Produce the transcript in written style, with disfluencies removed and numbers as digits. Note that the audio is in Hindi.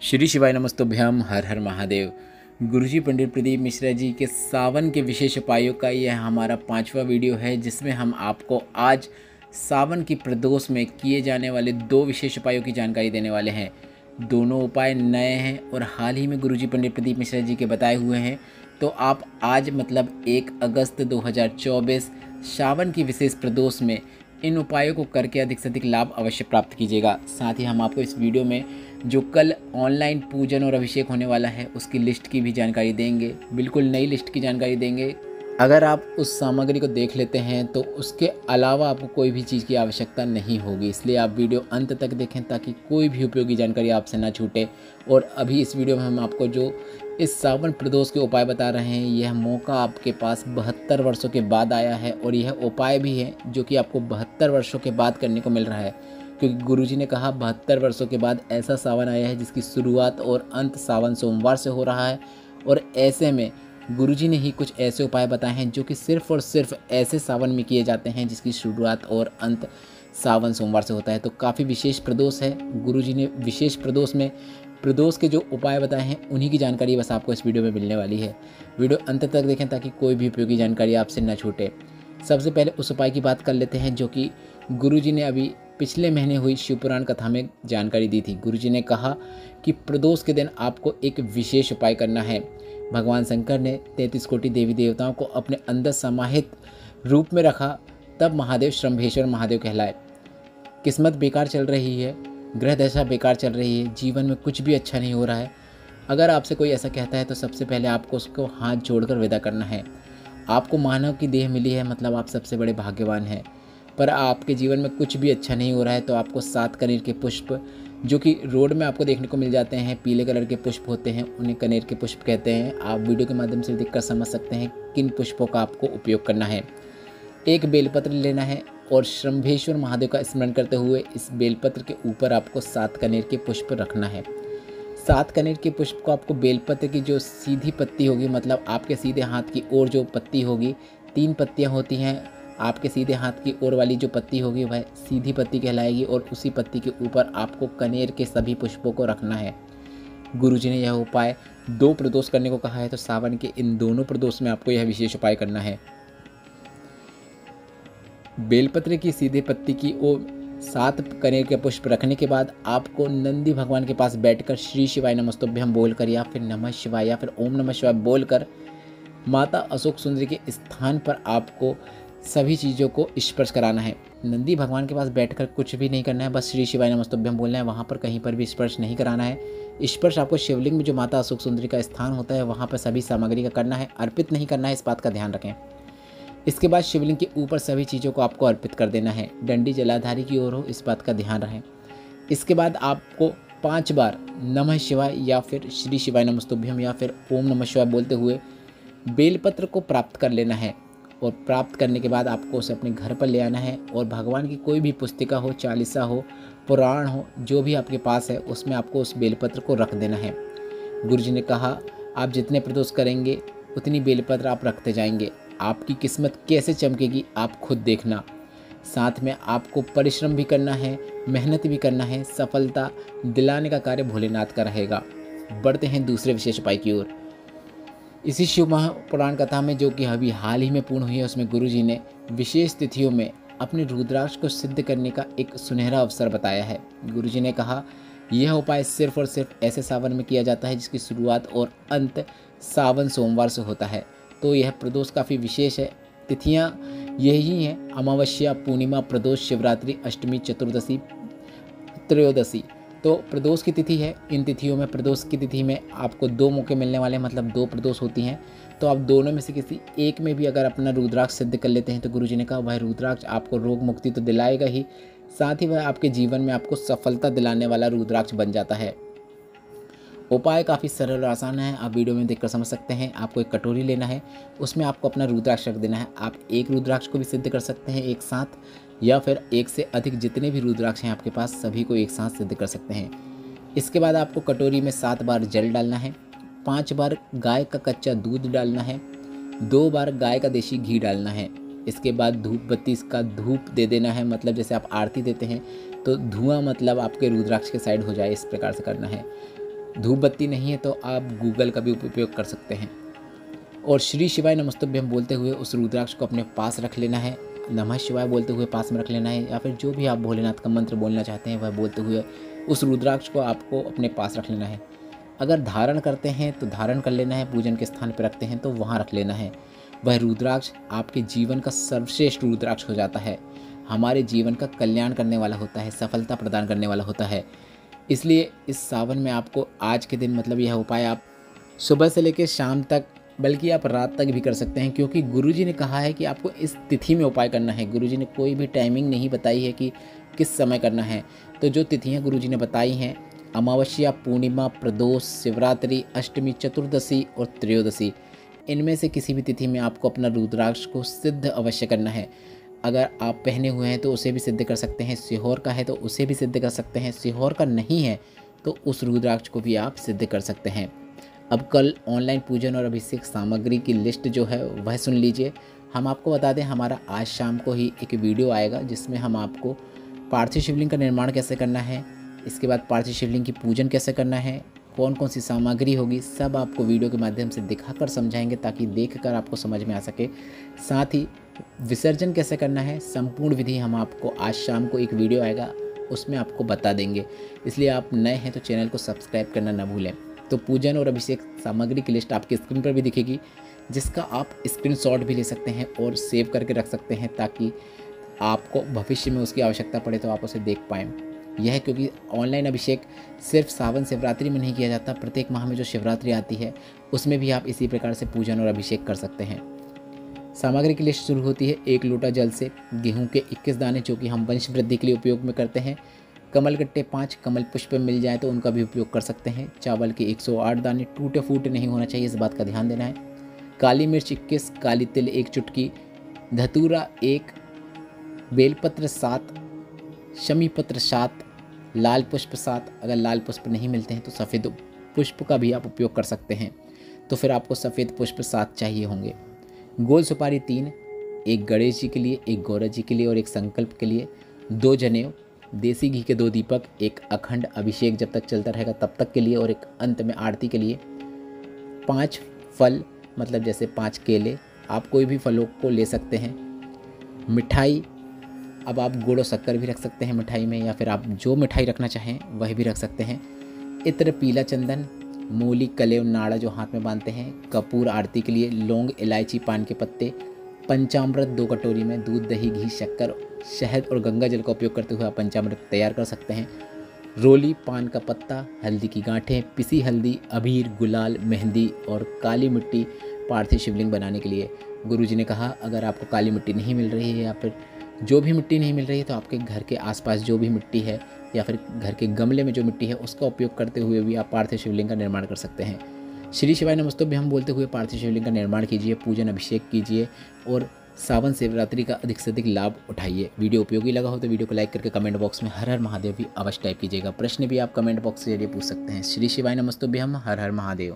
श्री शिवाय नमस्तुभ्यम। हर हर महादेव। गुरुजी पंडित प्रदीप मिश्रा जी के सावन के विशेष उपायों का यह हमारा 5वां वीडियो है, जिसमें हम आपको आज सावन की प्रदोष में किए जाने वाले 2 विशेष उपायों की जानकारी देने वाले हैं। दोनों उपाय नए हैं और हाल ही में गुरुजी पंडित प्रदीप मिश्रा जी के बताए हुए हैं। तो आप आज मतलब 1 अगस्त 2024 सावन की विशेष प्रदोष में इन उपायों को करके अधिक से अधिक लाभ अवश्य प्राप्त कीजिएगा। साथ ही हम आपको इस वीडियो में जो कल ऑनलाइन पूजन और अभिषेक होने वाला है उसकी लिस्ट की भी जानकारी देंगे। बिल्कुल नई लिस्ट की जानकारी देंगे। अगर आप उस सामग्री को देख लेते हैं तो उसके अलावा आपको कोई भी चीज़ की आवश्यकता नहीं होगी, इसलिए आप वीडियो अंत तक देखें ताकि कोई भी उपयोगी जानकारी आपसे ना छूटे। और अभी इस वीडियो में हम आपको जो इस सावन प्रदोष के उपाय बता रहे हैं, यह मौका आपके पास 72 वर्षों के बाद आया है और यह उपाय भी है जो कि आपको 72 वर्षों के बाद करने को मिल रहा है, क्योंकि गुरुजी ने कहा 72 वर्षों के बाद ऐसा सावन आया है जिसकी शुरुआत और अंत सावन सोमवार से हो रहा है। और ऐसे में गुरुजी ने ही कुछ ऐसे उपाय बताए हैं जो कि सिर्फ़ और सिर्फ ऐसे सावन में किए जाते हैं जिसकी शुरुआत और अंत सावन सोमवार से होता है। तो काफ़ी विशेष प्रदोष है। गुरुजी ने विशेष प्रदोष में प्रदोष के जो उपाय बताए हैं उन्हीं की जानकारी बस आपको इस वीडियो में मिलने वाली है। वीडियो अंत तक देखें ताकि कोई भी उपयोगी जानकारी आपसे न छूटे। सबसे पहले उस उपाय की बात कर लेते हैं जो कि गुरुजी ने अभी पिछले महीने हुई शिवपुराण कथा में जानकारी दी थी। गुरुजी ने कहा कि प्रदोष के दिन आपको एक विशेष उपाय करना है। भगवान शंकर ने 33 कोटि देवी देवताओं को अपने अंदर समाहित रूप में रखा, तब महादेव श्रम्भेश्वर महादेव कहलाए। किस्मत बेकार चल रही है, ग्रह दशा बेकार चल रही है, जीवन में कुछ भी अच्छा नहीं हो रहा है। अगर आपसे कोई ऐसा कहता है तो सबसे पहले आपको उसको हाथ जोड़कर विदा करना है। आपको मानव की देह मिली है, मतलब आप सबसे बड़े भाग्यवान हैं। पर आपके जीवन में कुछ भी अच्छा नहीं हो रहा है तो आपको 7 कनेर के पुष्प, जो कि रोड में आपको देखने को मिल जाते हैं, पीले कलर के पुष्प होते हैं, उन्हें कनेर के पुष्प कहते हैं। आप वीडियो के माध्यम से देखकर समझ सकते हैं किन पुष्पों का आपको उपयोग करना है। एक बेलपत्र लेना है और श्रम्भेश्वर महादेव का स्मरण करते हुए इस बेलपत्र के ऊपर आपको 7 कनेर के पुष्प रखना है। 7 कनेर के पुष्प को आपको बेलपत्र की जो सीधी पत्ती होगी, मतलब आपके सीधे हाथ की ओर जो पत्ती होगी, 3 पत्तियां होती हैं, आपके सीधे हाथ की ओर वाली जो पत्ती होगी वह सीधी पत्ती कहलाएगी और उसी पत्ती के ऊपर आपको कनेर के सभी पुष्पों को रखना है। गुरुजी ने यह उपाय 2 प्रदोष करने को कहा है, तो सावन के इन दोनों प्रदोष में आपको यह विशेष उपाय करना है। बेलपत्र की सीधे पत्ती की ओर 7 कनेर के पुष्प रखने के बाद आपको नंदी भगवान के पास बैठकर श्री शिवाय नमस्तुभ्यम बोलकर या फिर नमः शिवाय या फिर ओम नमः शिवाय बोलकर माता अशोक सुंदरी के स्थान पर आपको सभी चीज़ों को स्पर्श कराना है। नंदी भगवान के पास बैठकर कुछ भी नहीं करना है, बस श्री शिवाय नमस्तुभ्यम बोलना है। वहाँ पर कहीं पर भी स्पर्श नहीं कराना है। स्पर्श आपको शिवलिंग में जो माता अशोक सुंदरी का स्थान होता है वहाँ पर सभी सामग्री का करना है, अर्पित नहीं करना है, इस बात का ध्यान रखें। इसके बाद शिवलिंग के ऊपर सभी चीज़ों को आपको अर्पित कर देना है। डंडी जलाधारी की ओर हो, इस बात का ध्यान रखें। इसके बाद आपको 5 बार नमः शिवाय या फिर श्री शिवाय नमस्तुभ्यम या फिर ओम नमः शिवाय बोलते हुए बेलपत्र को प्राप्त कर लेना है। और प्राप्त करने के बाद आपको उसे अपने घर पर ले आना है और भगवान की कोई भी पुस्तिका हो, चालीसा हो, पुराण हो, जो भी आपके पास है उसमें आपको उस बेलपत्र को रख देना है। गुरुजी ने कहा आप जितने प्रदोष करेंगे उतनी बेलपत्र आप रखते जाएंगे। आपकी किस्मत कैसे चमकेगी आप खुद देखना। साथ में आपको परिश्रम भी करना है, मेहनत भी करना है। सफलता दिलाने का कार्य भोलेनाथ का रहेगा। बढ़ते हैं दूसरे विशेष उपाय की ओर। इसी शिव महापुराण कथा में जो कि अभी हाल ही में पूर्ण हुई है, उसमें गुरुजी ने विशेष तिथियों में अपने रुद्राक्ष को सिद्ध करने का एक सुनहरा अवसर बताया है। गुरुजी ने कहा यह उपाय सिर्फ और सिर्फ ऐसे सावन में किया जाता है जिसकी शुरुआत और अंत सावन सोमवार से होता है। तो यह प्रदोष काफ़ी विशेष है। तिथियाँ यही हैं: अमावस्या, पूर्णिमा, प्रदोष, शिवरात्रि, अष्टमी, चतुर्दशी, त्रयोदशी। तो प्रदोष की तिथि है। इन तिथियों में प्रदोष की तिथि में आपको 2 मौके मिलने वाले हैं, मतलब 2 प्रदोष होती हैं। तो आप दोनों में से किसी एक में भी अगर अपना रुद्राक्ष सिद्ध कर लेते हैं तो गुरुजी ने कहा वह रुद्राक्ष आपको रोग मुक्ति तो दिलाएगा ही, साथ ही वह आपके जीवन में आपको सफलता दिलाने वाला रुद्राक्ष बन जाता है। उपाय काफ़ी सरल और आसान है, आप वीडियो में देखकर समझ सकते हैं। आपको एक कटोरी लेना है, उसमें आपको अपना रुद्राक्ष रख देना है। आप एक रुद्राक्ष को भी सिद्ध कर सकते हैं एक साथ, या फिर एक से अधिक जितने भी रुद्राक्ष हैं आपके पास सभी को एक साथ सिद्ध कर सकते हैं। इसके बाद आपको कटोरी में 7 बार जल डालना है, 5 बार गाय का कच्चा दूध डालना है, 2 बार गाय का देसी घी डालना है। इसके बाद धूप बत्ती इसका धूप दे देना है, मतलब जैसे आप आरती देते हैं तो धुआं मतलब आपके रुद्राक्ष के साइड हो जाए, इस प्रकार से करना है। धूप बत्ती नहीं है तो आप गूगल का भी उपयोग कर सकते हैं। और श्री शिवाय नमस्तुभ्यम बोलते हुए उस रुद्राक्ष को अपने पास रख लेना है। नमः शिवाय बोलते हुए पास में रख लेना है, या फिर जो भी आप भोलेनाथ का मंत्र बोलना चाहते हैं वह बोलते हुए उस रुद्राक्ष को आपको अपने पास रख लेना है। अगर धारण करते हैं तो धारण कर लेना है, पूजन के स्थान पर रखते हैं तो वहाँ रख लेना है। वह रुद्राक्ष आपके जीवन का सर्वश्रेष्ठ रुद्राक्ष हो जाता है, हमारे जीवन का कल्याण करने वाला होता है, सफलता प्रदान करने वाला होता है। इसलिए इस सावन में आपको आज के दिन मतलब यह उपाय आप सुबह से लेकर शाम तक, बल्कि आप रात तक भी कर सकते हैं, क्योंकि गुरुजी ने कहा है कि आपको इस तिथि में उपाय करना है। गुरुजी ने कोई भी टाइमिंग नहीं बताई है कि किस समय करना है। तो जो तिथियां गुरुजी ने बताई हैं, अमावस्या, पूर्णिमा, प्रदोष, शिवरात्रि, अष्टमी, चतुर्दशी और त्रयोदशी, इनमें से किसी भी तिथि में आपको अपना रुद्राक्ष को सिद्ध अवश्य करना है। अगर आप पहने हुए हैं तो उसे भी सिद्ध कर सकते हैं, सिहोर का है तो उसे भी सिद्ध कर सकते हैं, सिहोर का नहीं है तो उस रुद्राक्ष को भी आप सिद्ध कर सकते हैं। अब कल ऑनलाइन पूजन और अभिषेक सामग्री की लिस्ट जो है वह सुन लीजिए। हम आपको बता दें, हमारा आज शाम को ही एक वीडियो आएगा जिसमें हम आपको पार्थिव शिवलिंग का निर्माण कैसे करना है, इसके बाद पार्थिव शिवलिंग की पूजन कैसे करना है, कौन कौन सी सामग्री होगी, सब आपको वीडियो के माध्यम से दिखाकर समझाएंगे ताकि देखकर आपको समझ में आ सके। साथ ही विसर्जन कैसे करना है, संपूर्ण विधि हम आपको आज शाम को एक वीडियो आएगा उसमें आपको बता देंगे। इसलिए आप नए हैं तो चैनल को सब्सक्राइब करना ना भूलें। तो पूजन और अभिषेक सामग्री की लिस्ट आपकी स्क्रीन पर भी दिखेगी, जिसका आप स्क्रीनशॉट भी ले सकते हैं और सेव करके रख सकते हैं ताकि आपको भविष्य में उसकी आवश्यकता पड़े तो आप उसे देख पाएँ। यह क्योंकि ऑनलाइन अभिषेक सिर्फ सावन शिवरात्रि में नहीं किया जाता, प्रत्येक माह में जो शिवरात्रि आती है उसमें भी आप इसी प्रकार से पूजन और अभिषेक कर सकते हैं। सामग्री की लिस्ट शुरू होती है 1 लोटा जल से, गेहूं के 21 दाने जो कि हम वंश वृद्धि के लिए उपयोग में करते हैं, कमल गट्टे 5, कमल पुष्प मिल जाए तो उनका भी उपयोग कर सकते हैं, चावल के 108 दाने, टूटे फूटे नहीं होना चाहिए, इस बात का ध्यान देना है, काली मिर्च 21, काली तिल 1 चुटकी, धतूरा 1, बेलपत्र 7, शमी पत्र 7, लाल पुष्प 7। अगर लाल पुष्प नहीं मिलते हैं तो सफ़ेद पुष्प का भी आप उपयोग कर सकते हैं, तो फिर आपको सफ़ेद पुष्प 7 चाहिए होंगे। गोल सुपारी 3, 1 गणेश जी के लिए, 1 गौरा जी के लिए और 1 संकल्प के लिए, 2 जनेऊ, देसी घी के 2 दीपक, 1 अखंड अभिषेक जब तक चलता रहेगा तब तक के लिए और 1 अंत में आरती के लिए, 5 फल मतलब जैसे 5 केले, आप कोई भी फलों को ले सकते हैं, मिठाई, अब आप गुड़ और शक्कर भी रख सकते हैं मिठाई में, या फिर आप जो मिठाई रखना चाहें वह भी रख सकते हैं, इत्र, पीला चंदन, मूली, कले और नाड़ा जो हाथ में बांधते हैं, कपूर आरती के लिए, लौंग, इलायची, पान के पत्ते, पंचामृत 2 कटोरी में, दूध, दही, घी, शक्कर, शहद और गंगा जल का उपयोग करते हुए आप पंचामृत तैयार कर सकते हैं, रोली, पान का पत्ता, हल्दी की गांठें, पिसी हल्दी, अबीर, गुलाल, मेहंदी और काली मिट्टी पार्थिव शिवलिंग बनाने के लिए। गुरुजी ने कहा अगर आपको काली मिट्टी नहीं मिल रही है या फिर जो भी मिट्टी नहीं मिल रही है तो आपके घर के आसपास जो भी मिट्टी है या फिर घर के गमले में जो मिट्टी है उसका उपयोग करते हुए भी आप पार्थिव शिवलिंग का निर्माण कर सकते हैं। श्री शिवाय नमस्तुभ्यम हम बोलते हुए पार्थिव शिवलिंग का निर्माण कीजिए, पूजन अभिषेक कीजिए और सावन शिवरात्रि का अधिक से अधिक लाभ उठाइए। वीडियो उपयोगी लगा हो तो वीडियो को लाइक करके कमेंट बॉक्स में हर हर महादेव भी अवश्य टाइप कीजिएगा। प्रश्न भी आप कमेंट बॉक्स के जरिए पूछ सकते हैं। श्री शिवाय नमस्तुभ्यम, हर हर महादेव।